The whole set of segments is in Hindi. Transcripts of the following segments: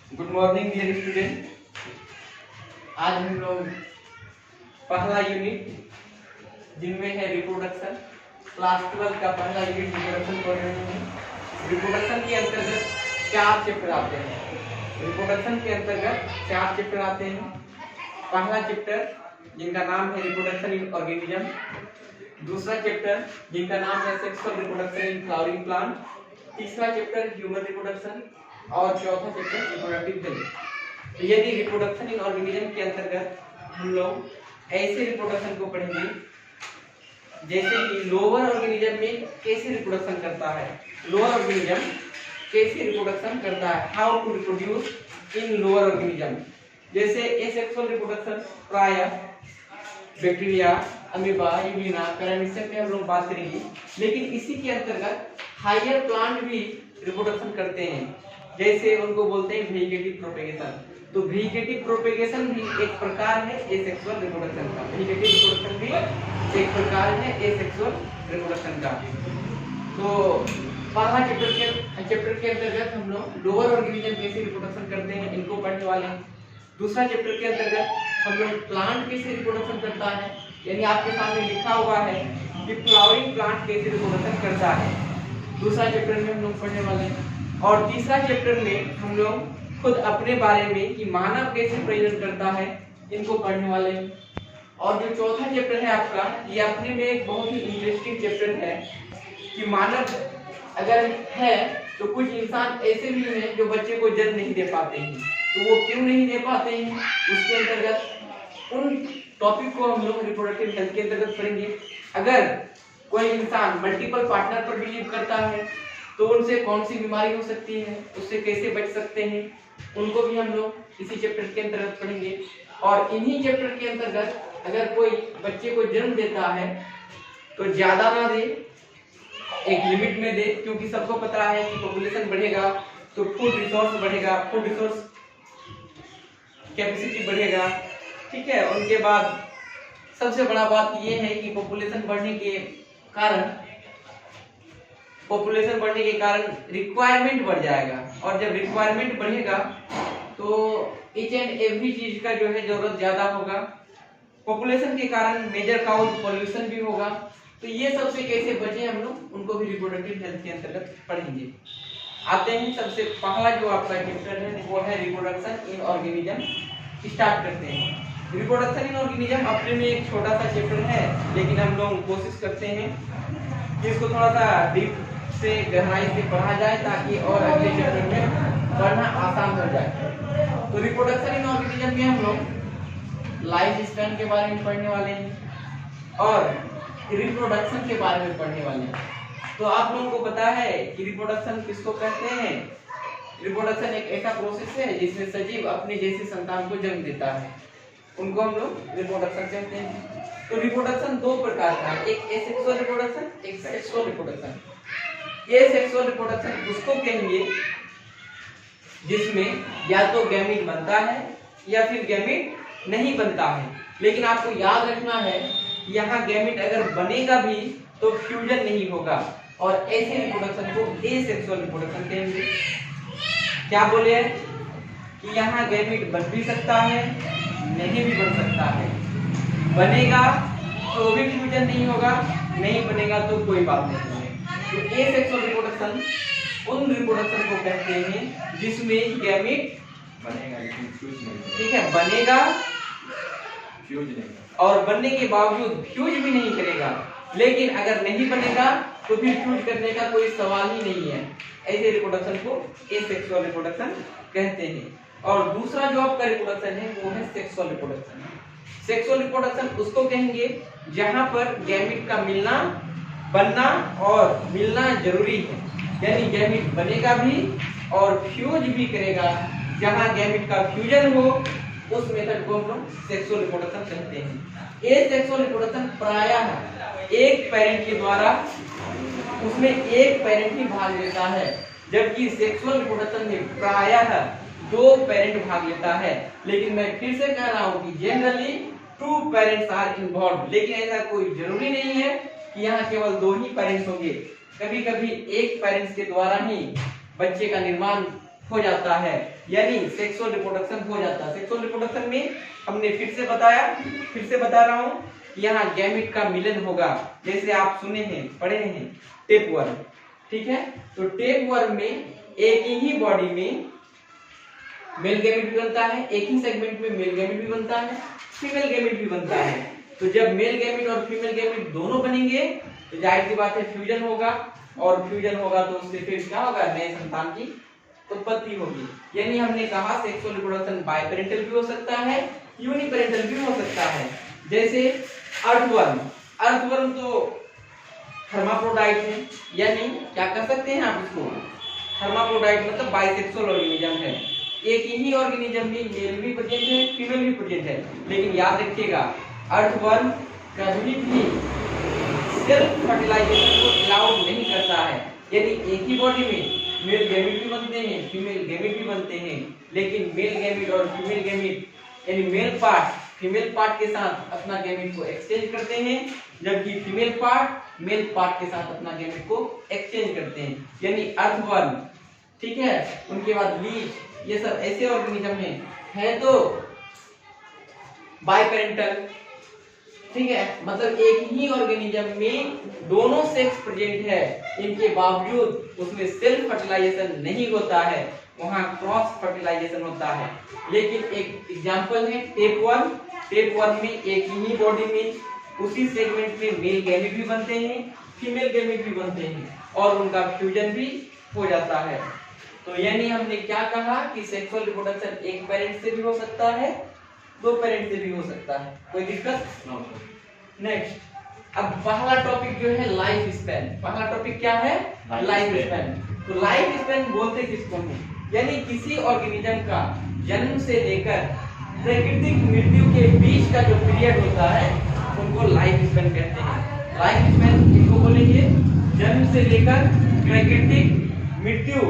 Good morning dear student. आज हम लोग पहला यूनिट जिनमें है रिप्रोडक्शन, क्लास 12 का पहला यूनिट रिप्रोडक्शन पढ़ रहे हैं। रिप्रोडक्शन के अंतर्गत 4 चैप्टर आते हैं। रिप्रोडक्शन के अंतर्गत 4 चैप्टर आते हैं। पहला चैप्टर जिनका नाम है रिप्रोडक्शन इन ऑर्गेनिज्म, दूसरा चैप्टर जिनका नाम है sexual reproduction in flowering plant, तीसरा चैप्टर ह्यूमन रिप्रोडक्शन और चौथा चैप्टर रिप्रोडक्टिव हेल्थ। यदि रिप्रोडक्शन इन ऑर्गेनिज्म के अंतर्गत हम लोग ऐसे रिप्रोडक्शन को पढ़ेंगे जैसे कि लोअर ऑर्गेनिज्म में कैसे रिप्रोडक्शन करता है, लोअर ऑर्गेनिज्म कैसे रिप्रोडक्शन करता है, how to reproduce in lower organism. जैसे एसेक्सुअल रिप्रोडक्शन प्रायः बैक्टीरिया, अमीबा, यूग्लिना, पैरामीशियम में हम लोग बात करेंगे, लेकिन इसी के अंतर्गत हायर प्लांट भी रिप्रोडक्शन करते हैं, जैसे उनको बोलते हैं वेजिटेटिव प्रोपेगेशन। तो वेजिटेटिव प्रोपेगेशन भी एक प्रकार है एसेक्सुअल रिप्रोडक्शन का। वेजिटेटिव रिप्रोडक्शन भी एक प्रकार है एसेक्सुअल रिप्रोडक्शन का। तो पहला चैप्टर के अंतर्गत हम लोग लोअर ऑर्गेनिज्म कैसे रिप्रोडक्शन करते हैं इनको पढ़ने वाले हैं। दूसरा चैप्टर के अंतर्गत हम लोग प्लांट कैसे रिप्रोडक्शन करता है, यानी आपके सामने लिखा हुआ है कि फ्लावरिंग प्लांट कैसे रिप्रोडक्शन करता है, दूसरा चैप्टर में हम लोग पढ़ने वाले हैं। और तीसरा चैप्टर में हम लोग खुद अपने बारे में कि मानव कैसे प्रजनन करता है इनको पढ़ने वाले हैं। और जो चौथा चैप्टर है आपका, ये अपने में एक बहुत ही इंटरेस्टिंग चैप्टर है कि मानव अगर है तो कुछ इंसान ऐसे भी हैं जो बच्चे को जन्म नहीं दे पाते हैं, तो वो क्यों नहीं दे पाते हैं, उसके अंतर्गत उन टॉपिक को हम लोग रिप्रोडक्टिव हेल्थ के अंतर्गत पढ़ेंगे। अगर कोई इंसान मल्टीपल पार्टनर पर बिलीव करता है तो उनसे कौन सी बीमारी हो सकती है, उससे कैसे बच सकते हैं, उनको भी हम लोग इसी चैप्टर के अंतर्गत पढ़ेंगे। और इन्हीं चैप्टर के अंतर्गत अगर कोई बच्चे को जन्म देता है तो ज्यादा ना दे, एक लिमिट में दे, क्योंकि सबको पता है कि पॉपुलेशन बढ़ेगा तो फूड रिसोर्स बढ़ेगा, फूड रिसोर्स कैपेसिटी बढ़ेगा, ठीक है। उनके बाद सबसे बड़ा बात यह है कि पॉपुलेशन बढ़ने के कारण रिक्वायरमेंट बढ़ जाएगा, और जब रिक्वायरमेंट बढ़ेगा तो ईच एंड एवरी चीज का जो है जरूरत ज्यादा होगा। पॉपुलेशन के कारण मेजर काउज पॉल्यूशन भी होगा। तो ये सबसे कैसे बचे हम लोग उनको भी रिप्रोडक्टिव हेल्थ के अंतर्गत पढ़ेंगे। आते हैं, सबसे पहला जो आपका चैप्टर है वो है रिप्रोडक्शन इन ऑर्गेनिज्म। स्टार्ट करते हैं। रिप्रोडक्शन इन ऑर्गेनिज्म अपने में एक छोटा सा चैप्टर है, लेकिन हम लोग कोशिश करते हैं कि इसको थोड़ा सा डीप से गहराई से पढ़ा जाए ताकि और अगले चैप्टर में पढ़ना आसान हो जाए। तो रिप्रोडक्शन इन ऑर्गेनिज्म में हम लोग लाइफ स्पैन के बारे में पढ़ने वाले हैं और रिप्रोडक्शन के बारे में पढ़ने वाले हैं। तो आप लोगों को पता है कि रिप्रोडक्शन किसको कहते हैं। रिप्रोडक्शन एक ऐसा प्रोसेस है जिसमें सजीव अपने जैसे संतान को जन्म देता है, उनको हम लोग रिप्रोडक्शन कहते हैं। तो रिप्रोडक्शन 2 प्रकार का है, एक एसेक्सुअल रिप्रोडक्शन, एक सेक्सुअल रिप्रोडक्शन। ये सेक्सुअल रिप्रोडक्शन उसको कहेंगे जिसमें या तो गैमीट बनता है या फिर गैमीट नहीं बनता है। लेकिन आपको याद रखना है यहाँ गैमीट अगर बनेगा भी तो फ्यूजन नहीं होगा, और ऐसे रिप्रोडक्शन को एसेक्सुअल रिप्रोडक्शन कहेंगे। क्या बोले कि यहाँ गैमीट बन भी सकता है, नहीं भी बन सकता है। बनेगा तो भी फ्यूजन नहीं होगा, नहीं बनेगा तो कोई बात नहीं है। तो एसेक्सुअल रिप्रोडक्शन उन रिप्रोडक्शन को कहते हैं जिसमें गैमीट बनेगा लेकिन फ्यूज नहीं, ठीक है, बनेगा फ्यूज नहीं, और बनने के बावजूद फ्यूज भी नहीं करेगा। लेकिन अगर नहीं बनेगा तो फिर फ्यूज करने का कोई सवाल ही नहीं है। ऐसे रिप्रोडक्शन को एसेक्सुअल रिप्रोडक्शन कहते हैं। और दूसरा जो आपका रिप्रोडक्शन है वो है सेक्सुअल रिप्रोडक्शन। सेक्सुअल रिप्रोडक्शन उसको कहेंगे जहां पर गैमीट का मिलना, बनना और मिलना जरूरी है, यानी गैमीट बनेगा भी और फ्यूज भी करेगा। जहां गैमीट का फ्यूजन हो उस मेथड को हम लोग सेक्सुअल रिप्रोडक्शन कहते हैं। एसेक्सुअल रिप्रोडक्शन प्रायः एक पेरेंट के द्वारा उसमें एक पेरेंट ही भाग लेता है, जबकि सेक्सुअल रिप्रोडक्शन में प्रायः 2 पेरेंट भाग लेता है। लेकिन मैं फिर से कह रहा हूँ कि जनरली 2 पेरेंट्स आर इन्वॉल्व, लेकिन ऐसा कोई जरूरी नहीं है कि यहाँ केवल 2 ही पेरेंट्स होंगे। कभी कभी एक पेरेंट्स के द्वारा ही बच्चे का निर्माण हो जाता है, यानी सेक्सुअल रिप्रोडक्शन हो जाता है। सेक्सुअल रिप्रोडक्शन में हमने फिर से बता रहा हूँ, यहाँ गैमेट का मिलन होगा, जैसे आप सुने हैं, पढ़े हैं, टेपवर्म। ठीक है, तो टेपवर्म में एक ही बॉडी में मेल गैमेट भी बनता है, एक ही सेगमेंट में मेल गैमेट भी बनता है, फीमेल गैमेट भी बनता है। तो जब मेल गैमेट और फीमेल गैमेट दोनों बनेंगे तो जाहिर सी बात है फ्यूजन होगा, और फ्यूजन होगा तो उससे फिर क्या होगा, नए संतान की उत्पत्ति होगी। यानी हमने कहा सेक्सुअल रिप्रोडक्शन बाइपेरेंटल भी हो सकता है, यूनिपेरेंटल भी हो सकता है। जैसे अर्थवर्म तो हर्माफ्रोडाइट है, यानी क्या कर सकते हैं आप इसको, हर्माफ्रोडाइट मतलब बाइसेक्सुअल ऑर्गेनिज्म है। एक ही ऑर्गेनिज्म में मेल भी प्रेजेंट है, फीमेल भी प्रेजेंट है, लेकिन याद रखिएगा अर्थवर्म कभी भी सेल्फ फर्टिलाइजेशन को अलाउड नहीं करता है। यानी एक ही बॉडी में मेल गैमेट भी बनते हैं, फीमेल गैमेट भी बनते हैं, लेकिन मेल गैमेट और फीमेल गैमेट यानी मेल पार्ट फीमेल पार्ट के साथ अपना गैमेट को एक्सचेंज करते हैं, जबकि फीमेल पार्ट मेल पार्ट के साथ अपना गैमेट को एक्सचेंज करते हैं। यानी अर्थवर्म, ठीक है, उनके बाद लीच, ये सब ऐसे ऑर्गेनिज्म है तो बाइपेरेंटल। ठीक है, मतलब एक ही ऑर्गेनिज्म में दोनों सेक्स प्रेजेंट है, इनके बावजूद उसमें सेल्फ फर्टिलाइजेशन नहीं होता है, वहां क्रॉस फर्टिलाइजेशन होता है। लेकिन एक एग्जांपल है टेपवर्म में एक ही बॉडी में उसी सेगमेंट में मेल गैमेट भी बनते हैं, फीमेल गैमेट भी बनते हैं, और उनका फ्यूजन भी हो जाता है। तो यानी हमने क्या कहा कि सेक्सुअल रिप्रोडक्शन एक पेरेंट से भी हो सकता है, दो पेरेंट से भी हो सकता है। कोई दिक्कत? नेक्स्ट, अब पहला टॉपिक जो है लाइफ स्पैन। पहला टॉपिक क्या है? Life span. तो लाइफ स्पैन बोलते किसको हैं? यानी किसी ऑर्गेनिज्म का जन्म से लेकर प्राकृतिक मृत्यु के बीच का जो पीरियड होता है उनको लाइफ स्पैन कहते हैं। लाइफ स्पैन किसको बोलेंगे? जन्म से लेकर प्राकृतिक मृत्यु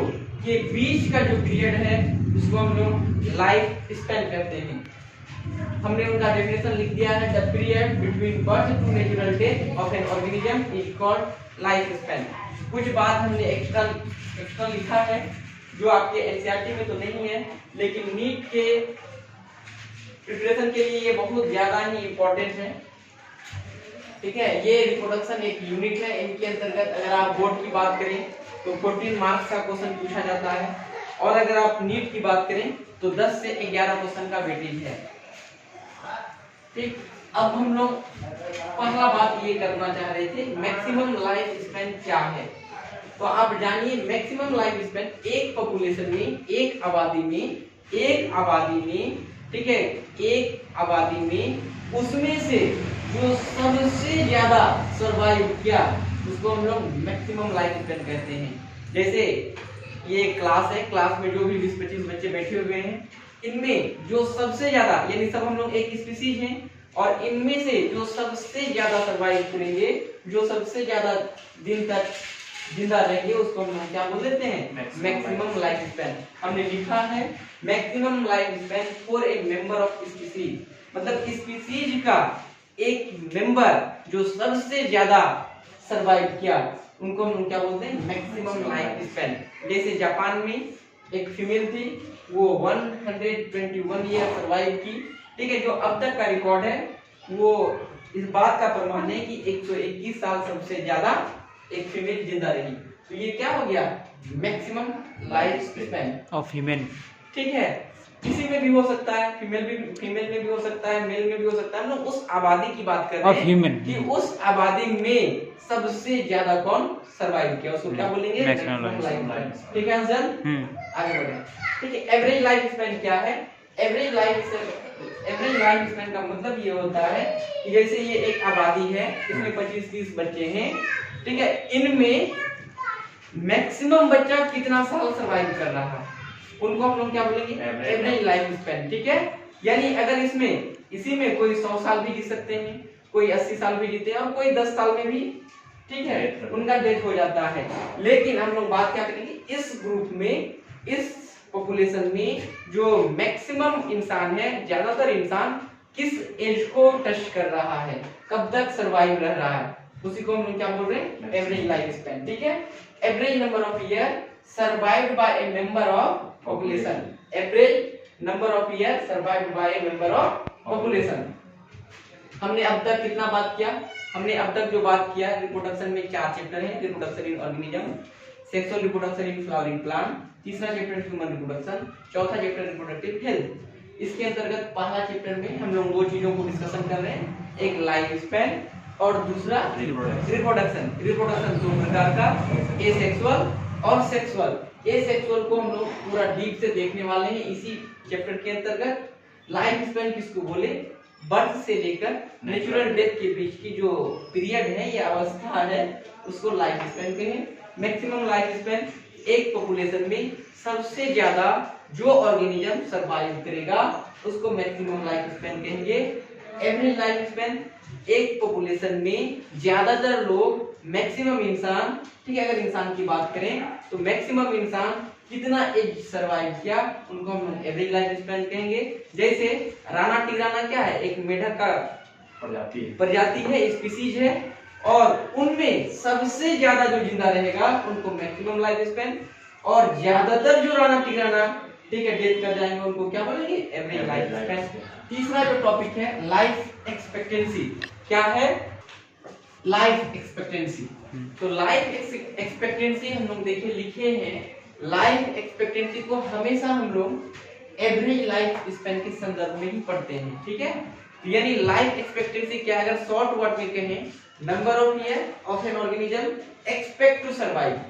के बीच का जो पीरियड है उसको हम लोग लाइफ स्पैन कहते हैं। हमने उनका डेफिनेशन लिख दिया है, the period between birth to natural death of an organism is called life span. कुछ बात हमने एक्स्ट्रा लिखा है जो आपके एनसीईआरटी में तो नहीं है, लेकिन नीट के प्रिपरेशन के लिए ये बहुत ज्यादा ही इंपॉर्टेंट है। ठीक है, ये रिप्रोडक्शन एक यूनिट है, इनके अंतर्गत अगर आप बोर्ड की बात करें तो 14 मार्क्स का क्वेश्चन पूछा जाता है, और अगर आप नीट की बात करें तो 10 से 11 क्वेश्चन का वेटेज है। ठीक, अब हम लोग पहला बात ये करना चाह रहे थे, मैक्सिमम लाइफ स्पैन क्या है। तो आप जानिए मैक्सिमम लाइफ स्पैन एक पॉपुलेशन में, एक आबादी में, ठीक है, एक आबादी में उसमें से जो सबसे ज्यादा सरवाइव किया उसको हम लोग मैक्सिमम लाइफ स्पैन कहते हैं। जैसे ये क्लास है, क्लास में जो भी 20-25 बच्चे बैठे हुए हैं, इनमें जो सबसे ज्यादा, यानी सब हम लोग एक स्पीसीज हैं, और इनमें से जो सबसे ज्यादा सरवाइव करेंगे, जो सबसे ज्यादा दिन तक जिंदा रहेंगे, उसको हम क्या बोल देते हैं? Maximum life span. हमने लिखा है maximum life span for a member of species, मतलब स्पीसीज का एक मेंबर जो सबसे ज्यादा सरवाइव किया उनको हम क्या बोलते हैं? Maximum life span. जैसे जापान में एक फीमेल थी, वो 121 ईयर सरवाइव की। ठीक है, जो अब तक का रिकॉर्ड है वो इस बात का प्रमाण है कि 121 साल सबसे ज्यादा एक फीमेल जिंदा रही। तो ये क्या हो गया? Maximum life span of human. ठीक है, किसी में भी हो सकता है, फीमेल में भी हो सकता है, मेल में भी हो सकता है। हम लोग उस आबादी की बात कर रहे हैं कि उस आबादी में सबसे ज्यादा कौन सरवाइव किया, उसको क्या बोलेंगे? Maximum life span. ठीक है आंसर? आगे बढ़े। ठीक है, एवरेज लाइफ स्पैन क्या है? एवरेज लाइफ स्पैन का मतलब ये होता है कि जैसे ये एक आबादी है, इसमें 25-30 बच्चे हैं, ठीक है, इनमें मैक्सिमम बच्चा कितना साल सरवाइव कर रहा है उनको हम लोग क्या बोलेंगे? Average life span. ठीक है, यानी अगर इसी में कोई 100 साल भी जी सकते हैं, कोई 80 साल भी जीते हैं, और कोई 10 साल में भी, ठीक है, उनका डेथ हो जाता है। लेकिन हम लोग बात क्या करेंगे, इस ग्रुप में, इस पॉपुलेशन में जो मैक्सिमम इंसान है, ज्यादातर इंसान किस एज को टच कर रहा है, कब तक सरवाइव रह रहा है, उसी को हम क्या बोल रहे हैं? Average life span. ठीक है, average number of year survived by a member of population, average number of year survived by a member of population. हमने अब तक कितना बात किया? हमने अब तक जो बात किया, रिप्रोडक्शन में 4 चैप्टर हैं, reproduction in organism, sexual reproduction in flowering plant, तीसरा चैप्टर ह्यूमन रिप्रोडक्शन, चौथा चैप्टर रिप्रोडक्टिव हेल्थ। इसके अंतर्गत पहला चैप्टर में हम लोग 2 चीजों को डिस्कशन कर रहे हैं, एक लाइफ स्पैन और दूसरा रिप्रोडक्शन। रिप्रोडक्शन 2 प्रकार का, एसेक्सुअल और सेक्सुअल। एसेक्सुअल को हम लोग पूरा डीप से देखने वाले हैं इसी चैप्टर के अंतर्गत। लाइफ स्पैन किसको बोले? बर्थ से लेकर नेचुरल डेथ के बीच की जो पीरियड है या अवस्था है उसको लाइफ स्पैन कहें। मैक्सिमम लाइफ स्पैन एक पॉपुलेशन में सबसे ज्यादा जो ऑर्गेनिज्म सर्वाइव करेगा उसको मैक्सिमम लाइफ स्पैन कहेंगे। एवरेज लाइफ स्पैन एक पॉपुलेशन में ज्यादातर लोग, मैक्सिमम इंसान, ठीक है, अगर इंसान की बात करें तो मैक्सिमम इंसान कितना एज सर्वाइव किया उनको हम एवरेज लाइफ स्पैन कहेंगे। जैसे राणा टिराना क्या है? एक मेढक का प्रजाति है, स्पीसीज है, और उनमें सबसे ज्यादा जो जिंदा रहेगा उनको मैक्सिमम लाइफ स्पैन, और ज्यादातर जो राणा टिराना, ठीक है, डेथ कर जाएंगे उनको क्या बोलेंगे? Average life span. तीसरा जो टॉपिक है लाइफ एक्सपेक्टेंसी। क्या है? Life expectancy. तो लाइफ एक्सपेक्टेंसी हम लोग देखिए लिखे हैं, लाइफ एक्सपेक्टेंसी को हमेशा हम लोग एवरेज लाइफ स्पैन के संदर्भ में ही पढ़ते हैं, ठीक है। यानी लाइफ एक्सपेक्टेंसी क्या है? अगर शॉर्ट वर्ड में कहें, number of year of an organism expect to survive.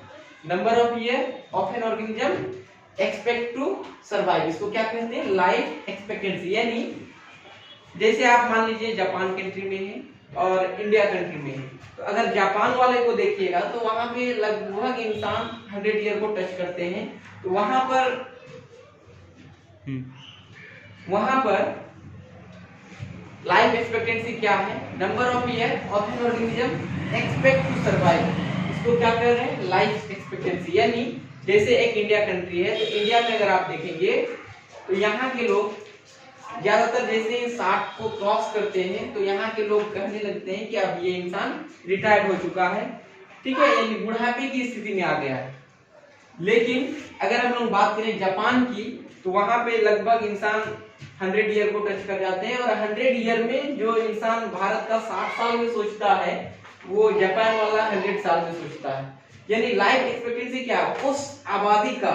Number of year of an organism expect to survive, इसको क्या कहते हैं? Life expectancy. यानी जैसे आप मान लीजिए जापान कंट्री में है और इंडिया कंट्री में है, तो अगर जापान वाले को देखिएगा तो वहां पे लगभग इंसान 100 ईयर को टच करते हैं। तो वहां पर लाइफ एक्सपेक्टेंसी क्या है? Number of year of an organism expect to survive, इसको क्या कर रहे हैं? Life expectancy. यानी जैसे एक इंडिया कंट्री है, तो इंडिया में अगर आप देखेंगे तो यहाँ के लोग ज्यादातर जैसे 60 को क्रॉस करते हैं तो यहाँ के लोग कहने लगते हैं कि अब ये इंसान रिटायर्ड हो चुका है, ठीक है, यानी बुढ़ापे की स्थिति में आ गया है। लेकिन अगर हम लोग बात करें जापान की, तो वहां पे लगभग इंसान 100 ईयर को टच कर जाते हैं, और 100 ईयर में जो इंसान भारत का 60 साल में सोचता है वो जापान वाला 100 साल में सोचता है। यानी लाइफ एक्सपेक्टेंसी क्या है? उस आबादी का,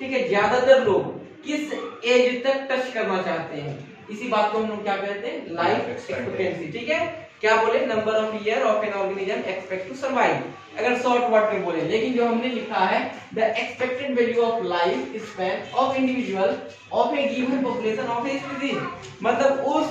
ठीक है, ज्यादातर लोग किस एज तक टच करना चाहते हैं, इसी बात को हम लोग क्या कहते हैं? लाइफ एक्सपेक्टेंसी, ठीक है। क्या बोले? Number of year of an organism expect to survive, अगर शॉर्ट वर्ड में बोले। लेकिन जो हमने लिखा है the expected value of life span of individual of a given population of a species, मतलब उस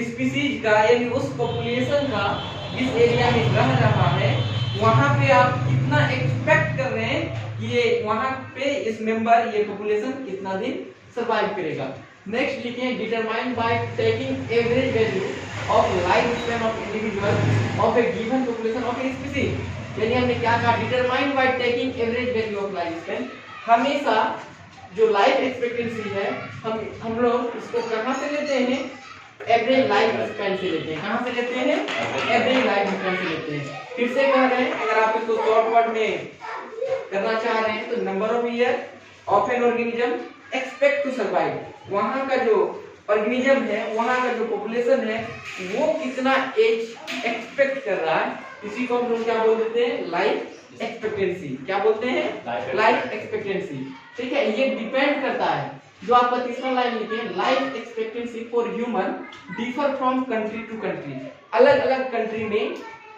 स्पीसीज का, यानी उस पॉपुलेशन का जिस एरिया में रह रहा है वहां पे आप कितना एक्सपेक्ट कर रहे हैं कि ये वहां पे इस मेंबर, ये पॉपुलेशन कितना दिन सर्वाइव करेगा। नेक्स्ट लिखे हैं determined by taking average value of life span of individual of a given population of a species. यानी हमने क्या कहा? Determined by taking average value of life span. हमेशा जो लाइफ एक्सपेक्टेंसी है हम लोग इसको कहां से लेते हैं? एवरेज लाइफ स्पैन से लेते हैं। कहां से लेते हैं? एवरेज लाइफ स्पैन से लेते हैं। फिर से कह रहे हैं, अगर आप इसको शॉर्ट वर्ड में करना चाह रहे हैं तो number of year of an organism expect to survive, वहां का जो ऑर्गेनिज्म है, वहां का जो पॉपुलेशन है वो कितना एज एक्सपेक्ट कर रहा है, इसी को हम लोग क्या बोल देते हैं? Life expectancy. क्या बोलते हैं? लाइफ एक्सपेक्टेंसी, ठीक है। ये डिपेंड करता है, जो आपका तीसरा लाइन लिखे, life expectancy for human differ from country to country. अलग अलग कंट्री में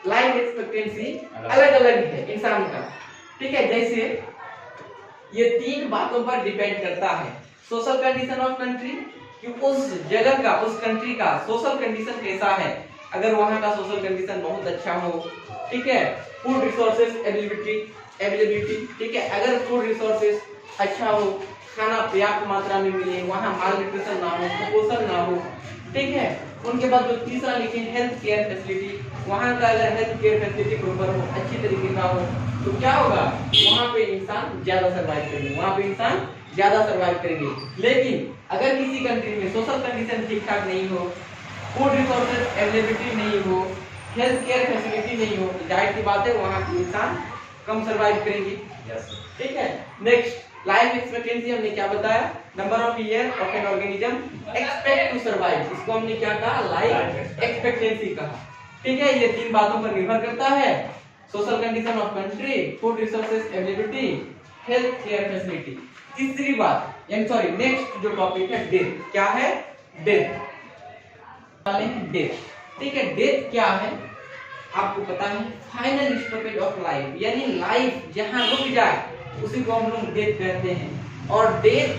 लाइफ एक्सपेक्टेंसी अलग अलग है इंसान का, ठीक है। जैसे ये 3 बातों पर डिपेंड करता है। सोशल कंडीशन ऑफ कंट्री, कि उस जगह का, उस कंट्री का सोशल कंडीशन कैसा है। अगर वहां का सोशल कंडीशन बहुत अच्छा हो, ठीक है, फूड रिसोर्सेज अवेलेबिलिटी, ठीक है, अगर फूड रिसोर्सेज अच्छा हो, खाना पर्याप्त मात्रा में मिले, वहां माल न्यूट्रिशन ना हो, कुपोषण ना हो, ठीक है। उनके बाद जो तीसरा लिखे हेल्थ केयर फैसिलिटी, वहां का अगर हेल्थ केयर फैसिलिटी प्रॉपर हो, अच्छी तरीके का हो, तो क्या होगा? वहां पे इंसान ज्यादा सर्वाइव करेंगे, वहां पे इंसान ज्यादा सर्वाइव करेंगे। लेकिन अगर किसी कंट्री में सोशल कंडीशन ठीक ठाक नहीं हो, फूड रिसोर्सेज अवेलेबिलिटी नहीं हो, हेल्थ केयर फैसिलिटी नहीं हो, तो जाहिर सी बात है वहां के इंसान कम सर्वाइव करेंगे, ठीक है। नेक्स्ट लाइफ एक्सपेक्टेंसी हमने क्या बताया, number of year of an organism expect to survive, इसको हमने क्या कहा, लाइफ एक्सपेक्टेंसी कहा। ठीक है, ये तीन बातों पर निर्भर करता है, social condition of country, food resources availability, health care facility. तीसरी बात नेक्स्ट जो टॉपिक है डेथ, क्या है, डेथ वाले डेथ। ठीक है, डेथ क्या है आपको पता है, फाइनल स्टॉपेज ऑफ लाइफ, यानी लाइफ जहां रुक जाए उसी को हम लोग डेथ कहते हैं। और डेथ,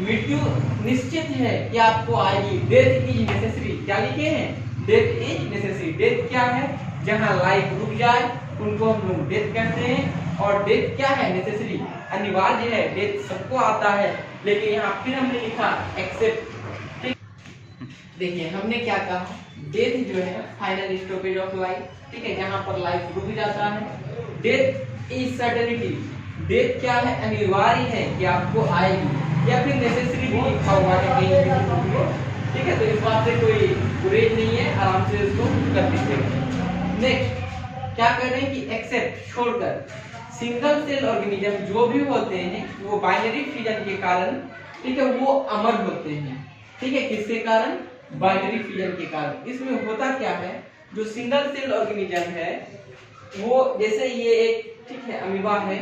मृत्यु निश्चित है कि आपको आएगी, डेथ इज नेसेसरी, क्या लिखे हैं, डेथ इज नेसेसरी। डेथ क्या है, जहां लाइफ रुक जाए उनको हम लोग डेथ कहते हैं। और डेथ क्या है, नेसेसरी, अनिवार्य है, डेथ सबको आता है, लेकिन यहाँ फिर हमने लिखा एक्सेप्ट। देखिए हमने क्या कहा, डेथ जो है फाइनल स्टॉपेज ऑफ लाइफ, ठीक है, जहां पर लाइफ रुक जाता है। डेथ इज सर्टेनिटी, डेथ क्या है, अनिवार्य है कि आपको आएगी, या फिर नेसेसरी भी लिखा हुआ है कहीं। ठीक है, तो इस बात से कोई गुरेज नहीं है, आराम से इसको कर दीजिएगा। नेक्स्ट क्या कर रहे हैं कि एक्सेप्ट, छोड़कर, सिंगल सेल ऑर्गेनिज्म जो भी होते हैं वो बाइनरी फिजन के कारण, ठीक है, वो अमर होते हैं। ठीक है, किसके कारण, बाइनरी फिजन के कारण। इसमें होता क्या है, जो सिंगल सेल ऑर्गेनिज्म है वो, जैसे ये एक, ठीक है, अमीबा है,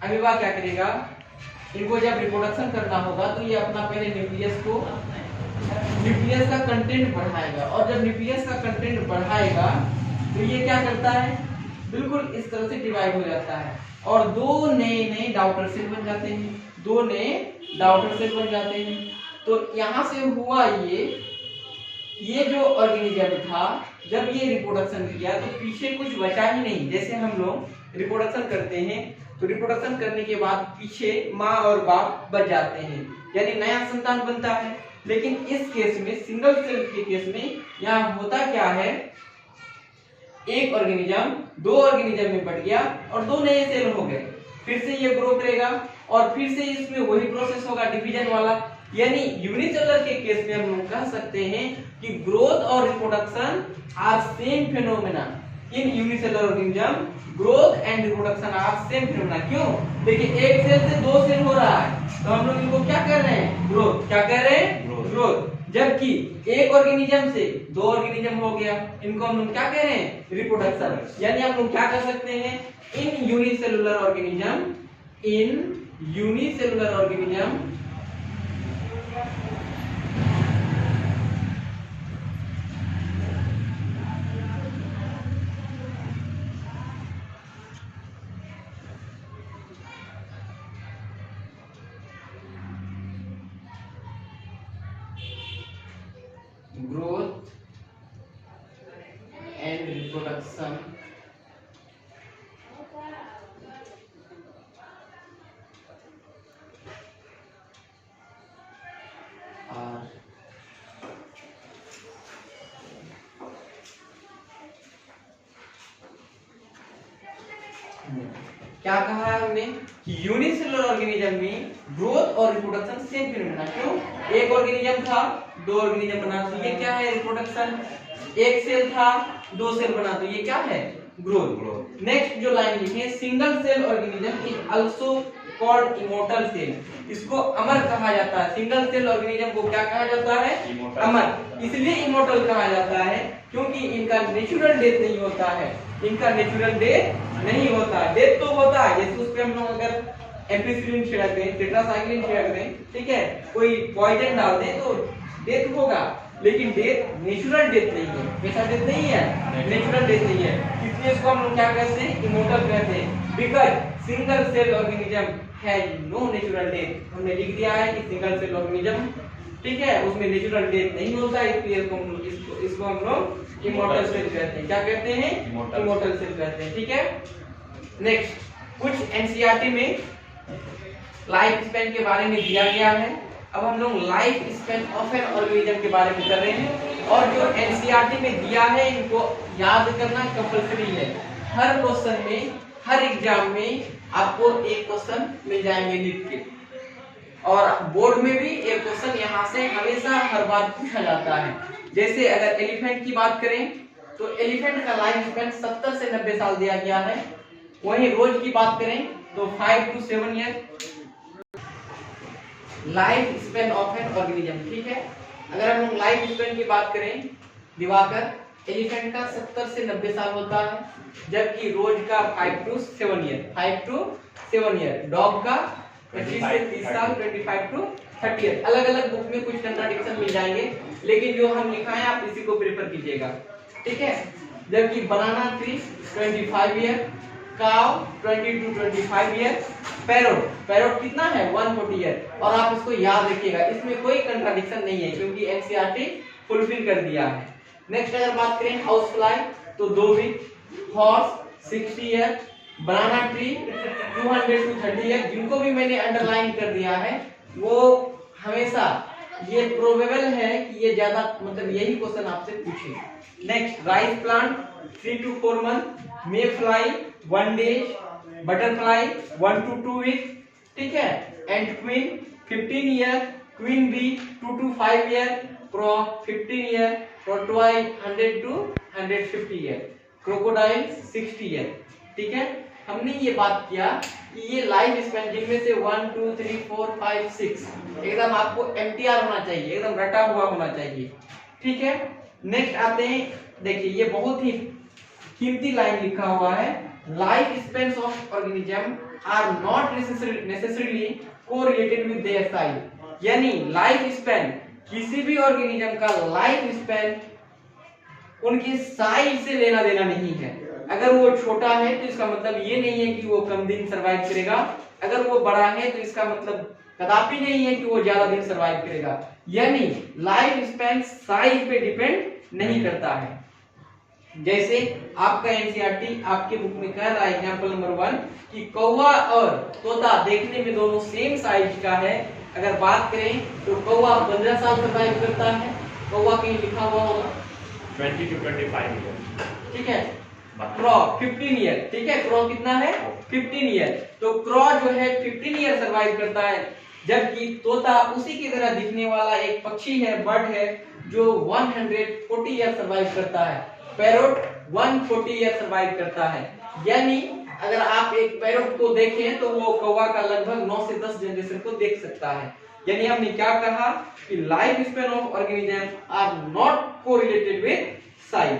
अमीबा क्या करेगा, इनको जब रिप्रोडक्शन करना होगा तो ये अपना पहले न्यूक्लियस का कंटेंट बढ़ाएगा, और जब न्यूक्लियस का कंटेंट बढ़ाएगा तो ये क्या करता है, बिल्कुल इस तरह से डिवाइड हो जाता है, और दो नए डॉटर सेल बन जाते हैं, दो नए डॉटर सेल बन जाते हैं। तो यहाँ से हुआ ये जो ऑर्गेनिज्म था, जब ये रिप्रोडक्शन किया तो पीछे कुछ बचा ही नहीं। जैसे हम लोग रिप्रोडक्शन करते हैं तो रिप्रोडक्शन करने के बाद पीछे माँ और बाप बच जाते हैं, यानी नया संतान बनता है। लेकिन इस केस में, सिंगल सेल के केस में, यहाँ होता क्या है, एक ऑर्गेनिज्म दो ऑर्गेनिज्म में बढ़ गया और दो नए सेल हो गए, फिर से ये ग्रो करेगा और फिर से इसमें वही प्रोसेस होगा डिवीजन वाला। यानी यूनिसेलुलर के केस में हम लोग कह सकते हैं कि ग्रोथ और reproduction are same phenomena in unicellular organism, growth and reproduction are same phenomena. क्यों, देखिए एक सेल से दो सेल हो रहा है तो हम लोग इनको क्या कर रहे हैं, ग्रोथ, क्या कह रहे हैं, ग्रोथ। जबकि एक ऑर्गेनिज्म से दो ऑर्गेनिज्म हो गया, इनको हम लोग क्या कह रहे हैं, रिप्रोडक्शन। यानी हम लोग क्या कर सकते हैं, इन unicellular organism, in unicellular organism growth and reproduction are क्या कहा है हमने कि यूनिसेलुलर ऑर्गेनिज्म में ग्रोथ और रिप्रोडक्शन सेम फिनोमेना। क्यों, एक ऑर्गेनिज्म था दो ऑर्गेनिज्म बना, तो ये क्या है, रिप्रोडक्शन। एक सेल था दो सेल बना, तो ये क्या है, ग्रोथ। नेक्स्ट जो लाइन लिखी है, single cell organism is also called immortal cell, इसको अमर कहा जाता है। सिंगल सेल ऑर्गेनिज्म को क्या कहा जाता है, अमर। इसलिए इमॉर्टल कहा जाता है क्योंकि इनका नेचुरल डेथ नहीं होता है, इनका नेचुरल डेथ नहीं होता है। डेथ तो होता है, जैसे उस पे हम लोग अगर एम्पिसिलिन छिड़क दें, टेट्रासाइक्लिन छिड़क दें, ठीक है, कोई पॉइजन डाल दें तो डेथ होगा, लेकिन डेथ नेचुरल डेथ नहीं है। कैसा डेथ नहीं है, नेचुरल डेथ नहीं है। इसलिए इसको हम लोग क्या कहते हैं, इमॉर्टल कहते हैं, because single cell organism has no natural death. हमने लिख दिया है कि सिंगल सेल ऑर्गेनिज्म, ठीक है, उसमें नेचुरल डेथ नहीं होता, इसलिए इसको हम लोग इमॉर्टल सेल कहते हैं। क्या कहते हैं, इमॉर्टल सेल कहते हैं। ठीक है, नेक्स्ट कुछ एनसीईआरटी में लाइफ स्पैन के बारे में दिया गया है। अब हम लोग life span of an organism के बारे में कर रहे हैं, और जो एनसीईआरटी में दिया है इनको याद करना कंपल्सरी है। हर क्वेश्चन में, हर एग्जाम में आपको एक क्वेश्चन मिल जाएंगे नीट के, और बोर्ड में भी एक क्वेश्चन यहाँ से हमेशा हर बार पूछा जाता है। जैसे अगर एलिफेंट की बात करें तो एलिफेंट का लाइफ स्पैन 70 से 90 साल दिया गया है। वहीं रोज की बात करें तो 5 to 7 year life span of an organism. ठीक है, अगर हम लोग लाइफ स्पेन की बात करें दिवाकर, एलिफेंट का 70 से 90 साल होता है, जबकि रोज का 5 to 7 year, 5 to 7 year, dog का 25 से 30 साल, 25 to 30 ईयर। अलग अलग बुक में कुछ कंट्राडिक्शन मिल जाएंगे, लेकिन जो हम लिखा है आप इसी को प्रेफर कीजिएगा। ठीक है, जबकि बनाना tree 25 year, cow 20 to 25 year, parrot कितना है 140 ईयर। और आप इसको याद रखिएगा, इसमें कोई कंट्राडिक्शन नहीं है क्योंकि एनसीईआरटी फुलफिल कर दिया है। नेक्स्ट अगर बात करें हाउस फ्लाई तो 2 week, horse 60 year, banana tree 200 to 30 year. जिनको भी मैंने अंडरलाइन कर दिया है वो हमेशा ये प्रोबेबल है कि ये ज्यादा मतलब यही क्वेश्चन आपसे पूछे। Next rice plant 3 to 4 month, mayfly 1 day, butterfly 1 to 2 week. ठीक है, and queen 15 year, queen bee 2 to 5 year, crow 15 year, tortoise 100 to 150 year, crocodile 60 year. ठीक है, हमने ये बात किया कि ये लाइफ स्पैन जिनमें से 1 2 3 4 5 6 एकदम आपको एमटीआर होना चाहिए, एकदम रटा हुआ होना चाहिए। ठीक है, नेक्स्ट आते हैं, देखिए ये बहुत ही कीमती लाइन लिखा हुआ है, life spans of organism are not necessarily correlated with their size. यानी लाइफ स्पेन, किसी भी ऑर्गेनिज्म का लाइफ स्पेन उनके साइज से लेना देना नहीं है। अगर वो छोटा है तो इसका मतलब ये नहीं है कि वो कम दिन सरवाइव करेगा, अगर वो बड़ा है तो इसका मतलब कदापि नहीं है कि वो ज्यादा दिन सरवाइव करेगा। यानी लाइफ स्पेन साइज पे डिपेंड नहीं करता है। जैसे आपका एनसीईआरटी आपके बुक में कह रहा है एग्जांपल नंबर 1 कि कौवा और तोता देखने में दोनों सेम साइज का है। अगर बात करें तो कौवा 15 साल सरवाइव करता है, कौवा कहीं लिखा हुआ होगा 20 to 25 ईयर। ठीक है, क्रॉ 15 ईयर। ठीक है, क्रॉ कितना है 15 ईयर, तो क्रॉ जो है 15 ईयर सरवाइव करता है, जबकि तोता उसी की तरह दिखने वाला एक पक्षी है, बर्ड है, जो 140 ईयर सरवाइव करता है। पैरोट 140 ईयर सरवाइव करता है। यानी अगर आप एक पैरोट को देखें तो वो कौवा का लगभग 9 से 10 जनरेशन को देख सकता है। यानी हमने क्या कहा कि life span of organism are not correlated with size.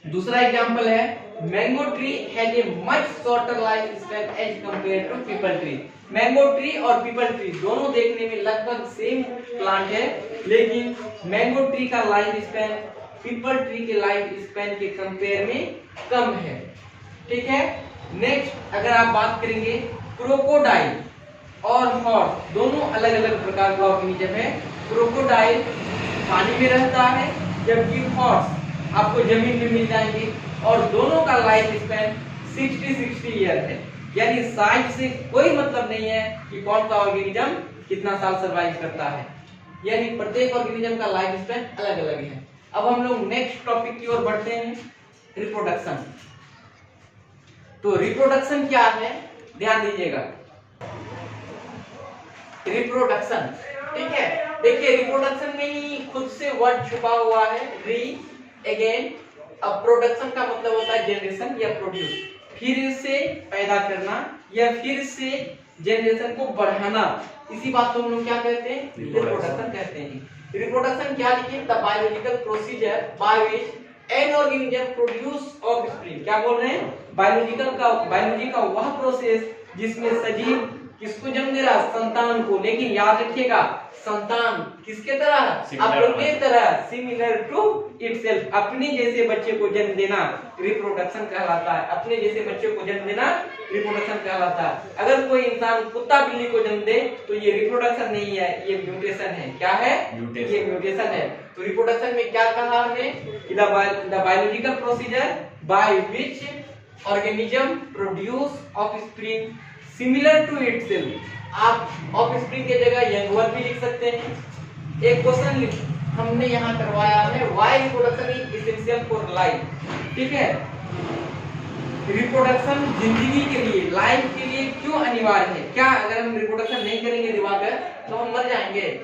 दूसरा एग्जांपल है mango tree has a much shorter life span as compare to peepal tree. Mango tree और पीपल ट्री दोनों देखने में लगभग सेम प्लांट है, लेकिन मैंगो ट्री का लाइफ स्पेन पीपल ट्री के लाइफ स्पेन के कंपेयर में कम है। ठीक है, नेक्स्ट अगर आप बात करेंगे क्रोकोडाइल और हॉर्स दोनों अलग अलग प्रकार का ऑर्गेनिज्म है। क्रोकोडाइल पानी में रहता है, जबकि हॉर्स आपको जमीन में मिल जाएंगे, और दोनों का लाइफ स्पेन 60 ईयर है। यानी साइज से कोई मतलब नहीं है कि कौन सा ऑर्गेनिज्म कितना साल सरवाइव करता है, यानी प्रत्येक ऑर्गेनिज्म का लाइफ स्पेन अलग अलग है। अब हम लोग नेक्स्ट टॉपिक की ओर बढ़ते हैं, रिप्रोडक्शन। तो रिप्रोडक्शन क्या है, ध्यान दीजिएगा। रिप्रोडक्शन, ठीक है, देखिए रिप्रोडक्शन में ही खुद से वर्ड छुपा हुआ है, री अगेन। अब प्रोडक्शन का मतलब होता है जनरेशन या प्रोड्यूस, फिर से पैदा करना या फिर से जनरेशन को बढ़ाना। इसी बात को हम लोग क्या कहते हैं, रिप्रोडक्शन कहते हैं। रिप्रोडक्शन क्या लिखे, the biological procedure by which an organism produce offspring. क्या बोल रहे हैं, बायोलॉजी का वह प्रोसेस जिसमें सजीव किसको जन्म दे रहा, संतान को। लेकिन याद रखिएगा संतान किसके तरह, अपने तरह, सिमिलर टू इटसेल्फ, अपने जैसे बच्चे को जन्म देना रिप्रोडक्शन कहलाता है। अपने जैसे बच्चे को जन्म देना रिप्रोडक्शन कहलाता है। अगर कोई इंसान कुत्ता बिल्ली को जन्म दे तो ये रिप्रोडक्शन नहीं है, ये म्यूटेशन है। क्या है, ये म्यूटेशन है। तो रिप्रोडक्शन में क्या कहा हमने, the biological procedure by which organism produce offspring similar to itself. आप ऑफस्प्रिंग की जगह यंग वन भी लिख सकते हैं। एक क्वेश्चन हमने यहाँ करवाया है, why reproduction is essential for life. ठीक है, रिप्रोडक्शन जिंदगी के लिए, लाइफ के लिए क्यों अनिवार्य है। क्या अगर हम रिप्रोडक्शन नहीं करेंगे दिवाकर तो हम मर जाएंगे,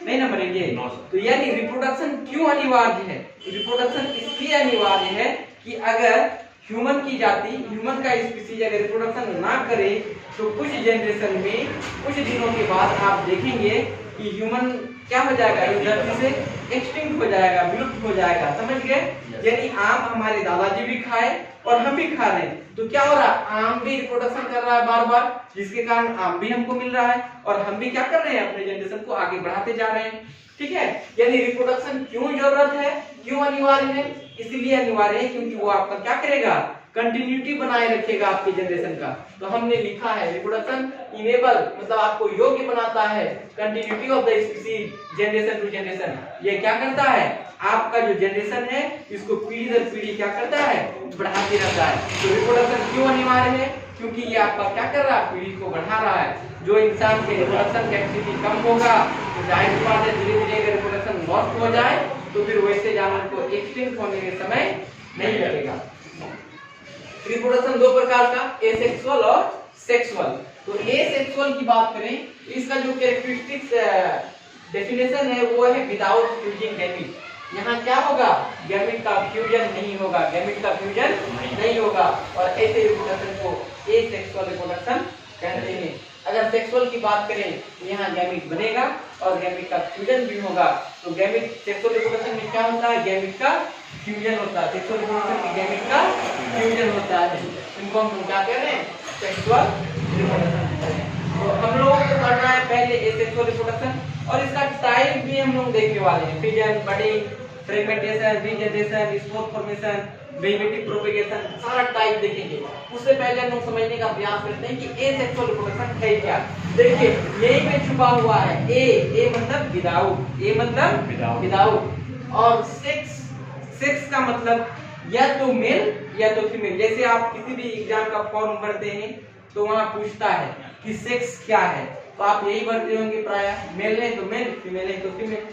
नहीं ना मरेंगे। तो यानी रिप्रोडक्शन क्यों अनिवार्य है, रिप्रोडक्शन इसलिए अनिवार्य है कि अगर ह्यूमन की जाति, ह्यूमन का स्पीसीज अगर रिप्रोडक्शन ना करे तो कुछ जनरेशन में, कुछ दिनों के बाद आप देखेंगे कि ह्यूमन क्या हो जाएगा, इस धरती से एक्सटिंक्ट हो जाएगा, विलुप्त हो जाएगा। समझ गए? यानी आम हमारे दादाजी भी खाए और हम भी खा रहे हैं, तो क्या हो रहा है, आम भी रिप्रोडक्शन कर रहा है बार बार, जिसके कारण आम भी हमको मिल रहा है और हम भी क्या कर रहे हैं, अपने जनरेशन को आगे बढ़ाते जा रहे हैं। ठीक है, यानी रिप्रोडक्शन क्यों जरूरत है, क्यों अनिवार्य है? इसलिए अनिवार्य है क्योंकि वो आपका क्या करेगा, कंटिन्यूटी बनाए रखेगा आपके जनरेशन का। तो हमने लिखा है रिप्रोडक्शन इनेबल, मतलब आपको योग्य बनाता है, continuity of the species generation to generation. ये क्या करता है, आपका जो जनरेशन है इसको पीढ़ी दर पीढ़ी क्या करता है, बढ़ाते रहता है। तो रिप्रोडक्शन क्यों अनिवार्य है, क्योंकि ये आपका क्या कर रहा है, पीढ़ी को बढ़ा रहा है। जो इंसान के रिप्रोडक्शन कैपेसिटी कम होगा तो जाहिर सी बात है धीरे धीरे अगर रिप्रोडक्शन लॉस्ट हो जाए तो फिर वैसे जानवर को एक्सटिंक्ट होने में समय नहीं लगेगा। रिप्रोडक्शन दो प्रकार का, एसेक्सुअल और सेक्सुअल। तो एसेक्सुअल की बात करें, इसका जो कैरेक्टरिस्टिक्स डेफिनेशन है वो है विदाउट फ्यूजिंग गैमीट। यहाँ क्या होगा, गैमीट का फ्यूजन नहीं होगा, गैमीट का फ्यूजन नहीं होगा, और ऐसे रिप्रोडक्शन को एसेक्सुअल रिप्रोडक्शन कहते हैं। अगर सेक्सुअल की बात करें तो यहाँ गैमीट बनेगा और गैमीट का फ्यूजन भी होगा। तो गैमीट सेक्सुअल रिप्रोडक्शन में क्या होता है, गैमीट का फ्यूजन होता है, सेक्सुअल रिप्रोडक्शन में गैमीट का फ्यूजन होता है। इनको हम क्या कह रहे हैं, सेक्सुअल रिप्रोडक्शन। तो हम लोगों को करना है पहले एसेक्सुअल रिप्रोडक्शन, और इसका टाइप भी हम लोग देखने वाले हैं, fission, budding, fragmentation, regeneration, spore formation, vegetative propagation, सारा टाइप देखेंगे। उससे पहले हम लोग समझने का प्रयास करते हैं कि एसेक्सुअल रिप्रोडक्शन है क्या। देखिए यही में छुपा हुआ है ए मतलब विदाउट, ए मतलब विदाउट, और सेक्स का मतलब या तो मेल या तो फीमेल। जैसे आप किसी भी एग्जाम का फॉर्म भरते हैं तो वहां पूछता है कि सेक्स क्या है, तो आप यही भरते होंगे प्रायः, मेल है तो मेल, फीमेल है तो फीमेल।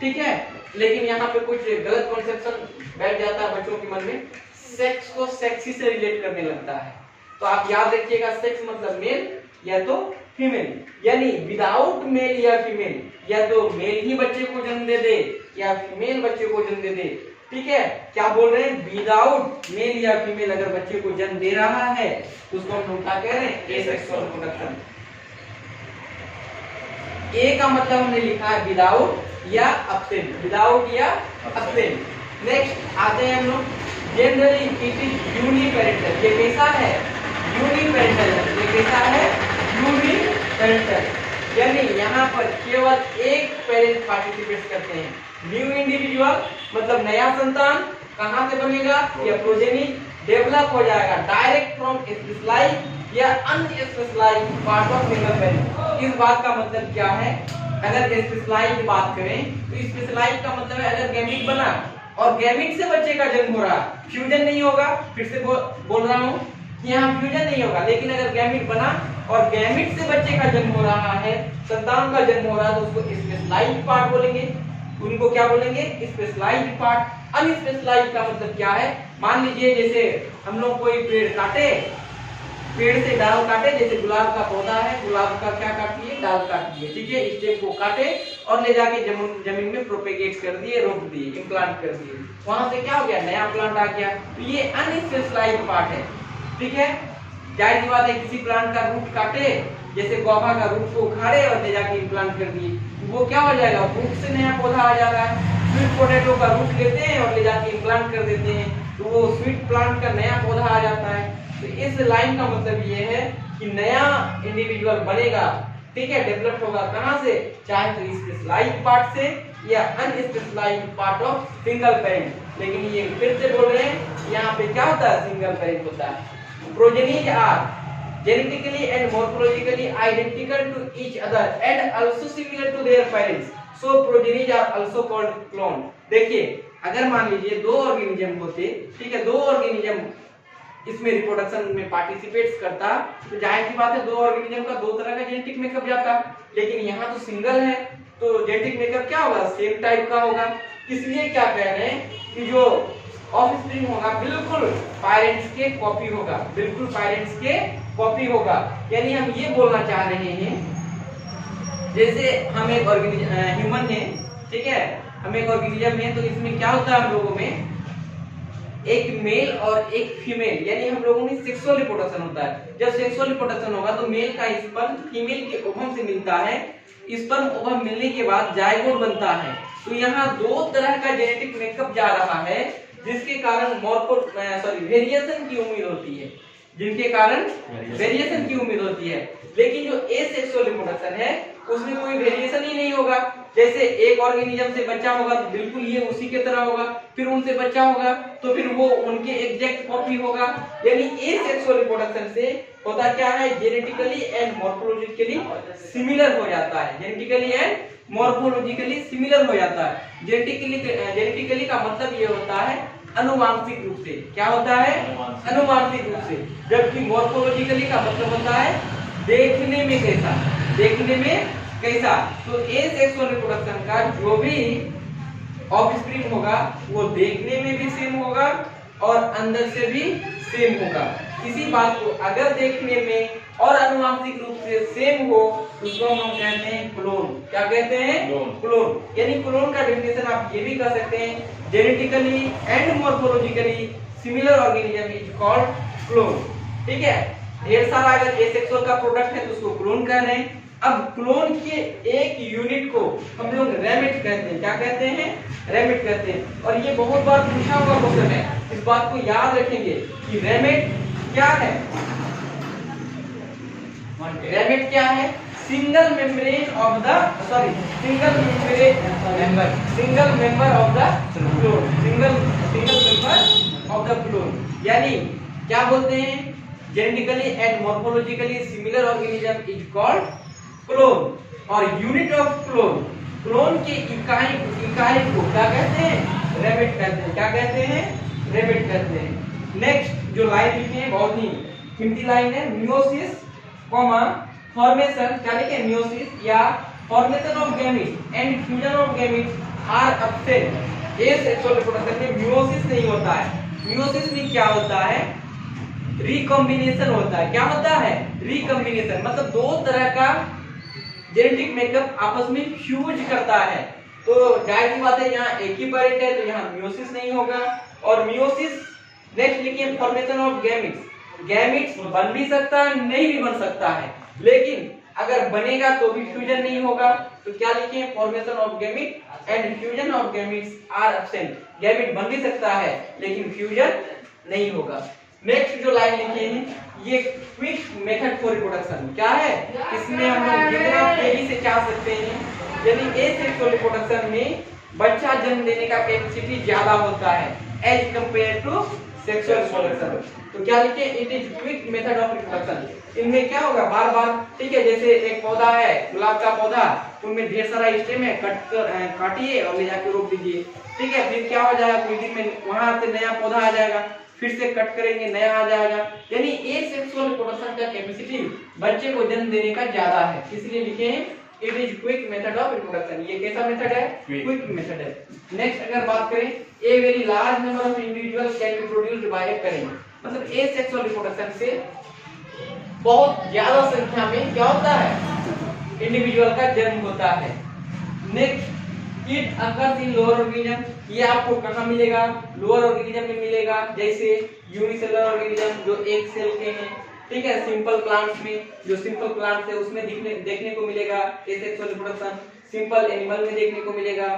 ठीक है, लेकिन यहाँ पे कुछ गलत कॉन्सेप्शन बैठ जाता है बच्चों के मन में, सेक्स को सेक्सी से रिलेट करने लगता है। तो आप याद रखिएगा, सेक्स मतलब मेल या तो फीमेल, यानी विदाउट मेल या फीमेल, या तो मेल ही बच्चे को जन्म दे दे या फीमेल बच्चे को जन्म दे दे। ठीक है, क्या बोल रहे हैं, विदाउट मेल या फीमेल अगर बच्चे को जन्म दे रहा है तो उसको हम लोग क्या कह रहे हैं, एसेक्सुअल रिप्रोडक्शन। ए का मतलब हमने लिखा है विदाउट या अब्सेंट, विदाउट या अब्सेंट। नेक्स्ट आते हैं हम लोग, जनरली इट इज यूनिपेरेंटल। ये कैसा है, यूनिपेरेंटल। ये कैसा है, यूनिपेरेंटल, यानी यहाँ पर केवल एक पेरेंट पार्टिसिपेट करते हैं। न्यू इंडिविजुअल मतलब नया संतान कहाँ से बनेगा, या प्रोजेनी डेवलप हो जाएगा डायरेक्ट फ्रॉम स्पेशलाइज्ड या अनस्पेशलाइज्ड पार्ट ऑफ सिंगल पेरेंट। इस बात का मतलब क्या है, अगर स्पेशलाइज्ड बात करें तो स्पेशलाइज्ड का मतलब है अगर गैमीट बना और गैमीट से बच्चे का जन्म हो रहा, फ्यूजन नहीं होगा, फिर से बोल रहा हूँ कि यहाँ फ्यूजन नहीं होगा, लेकिन अगर गैमीट बना और गैमीट से बच्चे का जन्म हो रहा है, संतान का जन्म हो रहा है, तो उसको स्पेशलाइज्ड पार्ट बोलेंगे। उनको क्या बोलेंगे, स्पेशलाइज्ड पार्ट। अनस्पेशलाइज्ड का मतलब क्या है, मान लीजिए जैसे हम लोग कोई पेड़ काटे, पेड़ से डाल काटे, जैसे गुलाब का पौधा है, गुलाब का क्या काट दिए, डाल काट दिए। ठीक है, स्टेम को काटे और ले जाके जमीन में प्रोपेगेट कर दिए, रोप दिए, इम्प्लांट कर दिए, वहां से क्या हो गया, नया प्लांट आ गया। तो ये अनस्पेशलाइज्ड पार्ट है। ठीक है, जाहिर सी बात है किसी प्लांट का रूट काटे, जैसे गुआवा का रूट को उखाड़े और ले जाके इम्प्लांट कर दिए, वो क्या हो जाएगा, रूट से नया पौधा आ जा रहा है। स्वीट पोटैटो का रूट लेते हैं और ले जाके इम्प्लांट कर देते हैं, तो वो स्वीट प्लांट का नया पौधा आ जाता है। तो इस लाइन का मतलब ये है कि नया इंडिविजुअल बनेगा। ठीक है, डेवलप होगा कहाँ से, चाहे तो स्पेशलाइज्ड पार्ट से या अनस्पेशलाइज्ड पार्ट ऑफ सिंगल पेरेंट। लेकिन ये फिर से बोल रहे हैं, यहाँ पे क्या होता है, सिंगल पेरेंट होता है। Progenies are genetically and morphologically identical to each other and also similar to their parents, so progenies are also called clone। देखिए, अगर मान लीजिए दो ऑर्गेनिज्म होते, ठीक है, दो ऑर्गेनिज्म इसमें रिप्रोडक्शन में पार्टिसिपेट्स करता, तो जाहिर सी बात है दो ऑर्गेनिज्म का दो तरह का जेनेटिक मेकअप जाता। लेकिन यहाँ तो सिंगल है, तो जेनेटिक मेकअप क्या होगा, सेम टाइप का होगा। इसलिए क्या कह रहे हैं कि जो ऑफस्प्रिंग होगा बिल्कुल पेरेंट्स के कॉपी होगा, बिल्कुल पेरेंट्स के कॉपी होगा। यानी हम ये बोलना चाह रहे हैं, जैसे हम एक ह्यूमन है, ठीक है, हम एक ऑर्गेनिज्म है, तो इसमें क्या होता है, हम लोगों में एक मेल और एक फीमेल, यानी हम लोगों में सेक्सुअल रिप्रोडक्शन होता है। जब सेक्सुअल रिप्रोडक्शन होगा तो मेल का स्पर्म फीमेल के ओवम से मिलता है। स्पर्म ओवम मिलने के बाद जायगोट बनता है। तो यहाँ दो तरह का जेनेटिक मेकअप जा रहा है, जिसके कारण वेरिएशन की उम्मीद होती है, जिनके कारण वेरिएशन की उम्मीद होती है। लेकिन जो एसेक्सुअल रिप्रोडक्शन है उसमें कोई वेरिएशन ही नहीं होगा। जैसे एक ऑर्गेनिज्म से बच्चा होगा तो बिल्कुल ये उसी के तरह होगा, फिर उनसे बच्चा होगा तो फिर वो उनके एग्जैक्ट कॉपी होगा। यानी एसेक्सुअल रिप्रोडक्शन से होता क्या है, जेनेटिकली एंड मॉर्फोलॉजिकली सिमिलर हो जाता है। जेनेटिकली एंड मॉर्फोलॉजिकली सिमिलर हो जाता है। जेनेटिकली का मतलब ये होता है अनुवांशिक रूप से। क्या होता है? अनुवांशिक रूप से। जबकि मॉर्फोलॉजिकली का मतलब होता है देखने में कैसा, देखने में कैसा। तो एसेक्सुअल रिप्रोडक्शन का जो भी ऑफस्प्रिंग होगा वो देखने में भी सेम होगा और अंदर से भी सेम होगा। किसी बात को अगर देखने में और अनुवांशिक रूप से सेम हो उसको हम कहते हैं क्लोन। क्या कहते हैं? क्लोन। यानी क्लोन का डेफिनेशन आप ये भी कह सकते हैं, genetically and morphologically similar organism is called clone. ठीक है, ढेर सारा अगर एसेक्सुअल का प्रोडक्ट है तो उसको क्लोन कह रहे हैं। अब क्लोन के एक यूनिट को हम लोग रैमिट कहते हैं। क्या कहते हैं? रैमिट कहते हैं। और ये बहुत बार पूछा हुआ क्वेश्चन है, इस बात को याद रखेंगे कि रैमिट क्या है। रैमिट क्या है? Single membrane of the single member of the clone. Single member of the clone यानी क्या बोलते हैं, genetically and morphologically similar organism is called clone. और यूनिट ऑफ क्लोन के इकाई को क्या कहते हैं? रैमिट कहते हैं। क्या कहते हैं? रैमिट कहते हैं। नेक्स्ट जो लाइन लिखे हैं बहुत ही कीमती लाइन है, मियोसिस कॉमा फॉर्मेशन। क्या लिखे? मियोसिस या formation of gamete and fusion of gamete are absent. Asexual reproduction में मियोसिस नहीं होता है। मियोसिस में क्या होता है? रिकॉम्बिनेशन होता है। क्या होता है? रिकॉम्बिनेशन। मतलब दो तरह का जेनेटिक मेकअप आपस में फ्यूज करता है। तो जाहिर सी बात है यहाँ एक ही पैरेंट है तो यहाँ मियोसिस नहीं होगा। और मियोसिस नेक्स्ट लिखिए फॉर्मेशन ऑफ गैमीट्स। गैमीट्स बन भी सकता है, नहीं भी बन सकता है, लेकिन अगर बनेगा तो भी फ्यूजन नहीं होगा। तो क्या लिखिए? Formation of gamete and fusion of gametes are absent. Gamete बन भी सकता है लेकिन फ्यूजन नहीं होगा। नेक्स्ट जो लाइन लिखे हैं ये क्विक मेथड फॉर रिप्रोडक्शन। क्या है? इसमें हम लोग जितना तेजी से चाह सकते हैं, यानी एसेक्सुअल रिप्रोडक्शन में बच्चा जन्म देने का कैपेसिटी ज्यादा होता है as compare to sexual reproduction. तो क्या लिखे? It is quick method of reproduction. इनमें क्या होगा, बार बार, ठीक है, जैसे एक पौधा है, गुलाब का पौधा, उनमें ढेर सारा स्टेम है, काटिए और ले जाके रोप दीजिए। ठीक है, फिर क्या हो जाएगा, कुछ दिन में वहां से नया पौधा आ जाएगा, फिर से कट करेंगे, नया आ जाएगा। यानी एसेक्सुअल रिप्रोडक्शन का कैपेसिटी बच्चे को जन्म देने का ज्यादा है, इसलिए लिखे हैं it is quick method of reproduction. ये कैसा मेथड है? क्विक मेथड है। नेक्स्ट अगर बात करें, a very large number of individuals can be produced by current. मतलब एसेक्सुअल रिप्रोडक्शन से बहुत ज्यादा संख्या में क्या होता है, इंडिविजुअल का जन्म होता है। Next it occurs in lower organism. ये आपको कहाँ मिलेगा? लोअर ऑर्गेनिज्म में मिलेगा, जैसे यूनिसेलुलर ऑर्गेनिज्म जो एक सेल के हैं, ठीक है, सिंपल प्लांट्स में, जो सिंपल प्लांट्स है उसमें देखने को मिलेगा एसेक्सुअल रिप्रोडक्शन, सिंपल एनिमल में देखने को मिलेगा,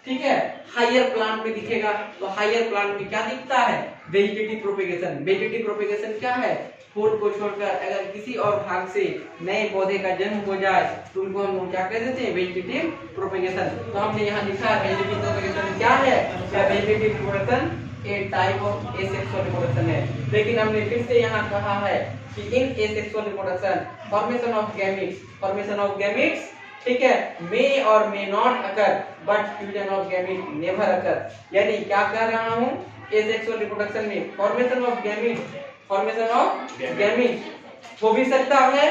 ठीक है। हायर प्लांट में दिखेगा, तो हायर प्लांट में क्या दिखता है? Vegetative propagation. वेजिटेटिव प्रोपेगेशन क्या है? फूल को छोड़कर अगर किसी और भाग से नए पौधे का जन्म हो जाए तो उनको हम क्या कह देते हैं? Vegetative propagation. तो हमने यहाँ लिखा है वेजिटेटिव प्रोपेगेशन क्या है? Vegetative reproduction a type of asexual reproduction है। लेकिन हमने फिर से यहाँ कहा है कि in asexual reproduction formation of gametes, ठीक है, मे और may not occur but fusion of gamete never occur. यानी क्या कह रहा हूँ, एसेक्सुअल रिप्रोडक्शन में फॉर्मेशन ऑफ गैमीट हो भी सकता है,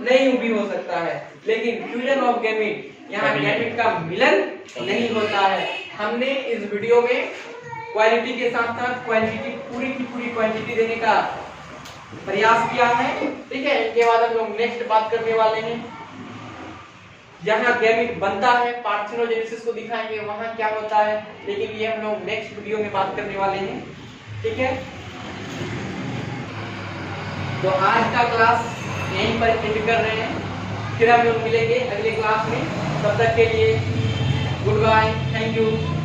नहीं भी हो सकता है, लेकिन फ्यूजन ऑफ गैमीट, यहाँ गैमीट का मिलन नहीं होता है। हमने इस वीडियो में क्वालिटी के साथ साथ क्वांटिटी, पूरी की पूरी क्वांटिटी देने का प्रयास किया है, ठीक है। इसके बाद हम लोग नेक्स्ट बात करने वाले हैं, जहाँ गैमीट बनता है, पार्थिनोजेनेसिस को दिखाएंगे वहाँ क्या होता है, लेकिन ये हम लोग नेक्स्ट वीडियो में बात करने वाले हैं। ठीक है, तो आज का क्लास यहीं पर एंड कर रहे हैं, फिर हम लोग मिलेंगे अगले क्लास में। तब तक के लिए गुड बाय, थैंक यू।